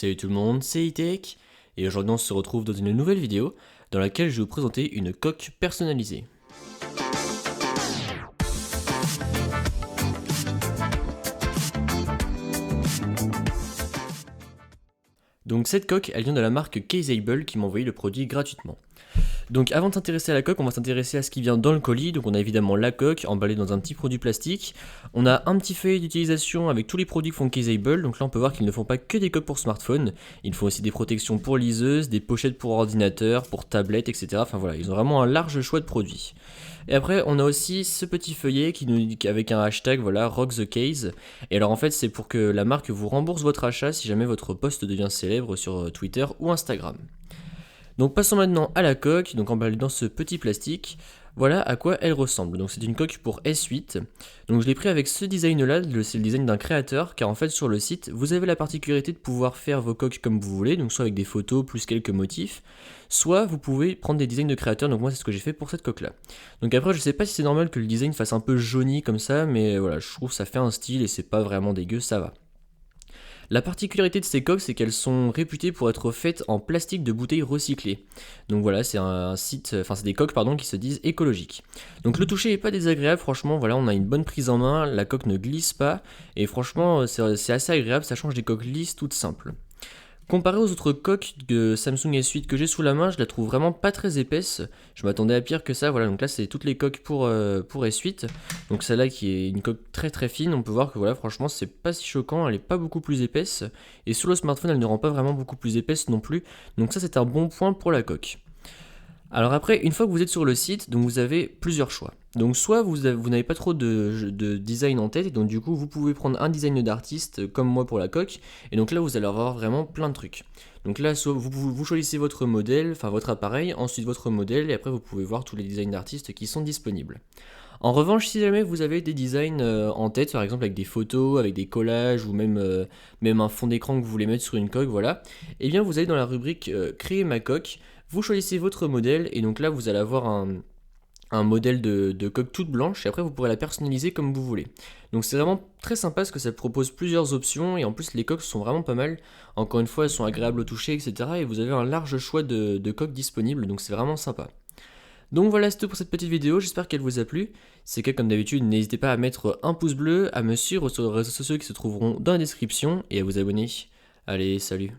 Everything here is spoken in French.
Salut tout le monde, c'est E-Tech, et aujourd'hui on se retrouve dans une nouvelle vidéo dans laquelle je vais vous présenter une coque personnalisée. Donc cette coque, elle vient de la marque Caseable qui m'a envoyé le produit gratuitement. Donc avant de s'intéresser à la coque, on va s'intéresser à ce qui vient dans le colis. Donc on a évidemment la coque emballée dans un petit produit plastique. On a un petit feuillet d'utilisation avec tous les produits que font Caseable. Donc là on peut voir qu'ils ne font pas que des coques pour smartphone. Ils font aussi des protections pour liseuses, des pochettes pour ordinateur, pour tablettes, etc. Enfin voilà, ils ont vraiment un large choix de produits. Et après on a aussi ce petit feuillet qui nous dit avec un hashtag voilà Rock the Case. Et alors en fait c'est pour que la marque vous rembourse votre achat si jamais votre post devient célèbre sur Twitter ou Instagram. Donc passons maintenant à la coque, donc emballée dans ce petit plastique. Voilà à quoi elle ressemble. Donc c'est une coque pour S8. Donc je l'ai pris avec ce design là, c'est le design d'un créateur, car en fait sur le site, vous avez la particularité de pouvoir faire vos coques comme vous voulez, donc soit avec des photos plus quelques motifs, soit vous pouvez prendre des designs de créateurs, donc moi c'est ce que j'ai fait pour cette coque là. Donc après je sais pas si c'est normal que le design fasse un peu jauni comme ça, mais voilà, je trouve que ça fait un style et c'est pas vraiment dégueu, ça va. La particularité de ces coques, c'est qu'elles sont réputées pour être faites en plastique de bouteilles recyclées. Donc voilà, c'est c'est des coques qui se disent écologiques. Donc le toucher est pas désagréable, franchement, voilà, on a une bonne prise en main, la coque ne glisse pas, et franchement, c'est assez agréable, ça change des coques lisses toutes simples. Comparé aux autres coques de Samsung S8 que j'ai sous la main, je la trouve vraiment pas très épaisse. Je m'attendais à pire que ça. Voilà, donc là c'est toutes les coques pour S8. Donc celle-là qui est une coque très très fine, on peut voir que voilà, franchement c'est pas si choquant, elle est pas beaucoup plus épaisse. Et sur le smartphone, elle ne rend pas vraiment beaucoup plus épaisse non plus. Donc ça c'est un bon point pour la coque. Alors après, une fois que vous êtes sur le site, donc vous avez plusieurs choix. Donc soit vous n'avez pas trop de design en tête, et donc du coup vous pouvez prendre un design d'artiste comme moi pour la coque, et donc là vous allez avoir vraiment plein de trucs. Donc là soit vous choisissez votre modèle, enfin votre appareil, ensuite votre modèle, et après vous pouvez voir tous les designs d'artistes qui sont disponibles. En revanche, si jamais vous avez des designs en tête, par exemple avec des photos, avec des collages, ou même un fond d'écran que vous voulez mettre sur une coque, voilà, et bien vous allez dans la rubrique Créer ma coque, vous choisissez votre modèle, et donc là vous allez avoir un modèle de coque toute blanche, et après vous pourrez la personnaliser comme vous voulez. Donc c'est vraiment très sympa parce que ça propose plusieurs options, et en plus les coques sont vraiment pas mal. Encore une fois, elles sont agréables au toucher, etc. Et vous avez un large choix de coques disponibles, donc c'est vraiment sympa. Donc voilà, c'est tout pour cette petite vidéo, j'espère qu'elle vous a plu. Si c'est le cas, comme d'habitude, n'hésitez pas à mettre un pouce bleu, à me suivre sur les réseaux sociaux qui se trouveront dans la description, et à vous abonner. Allez, salut!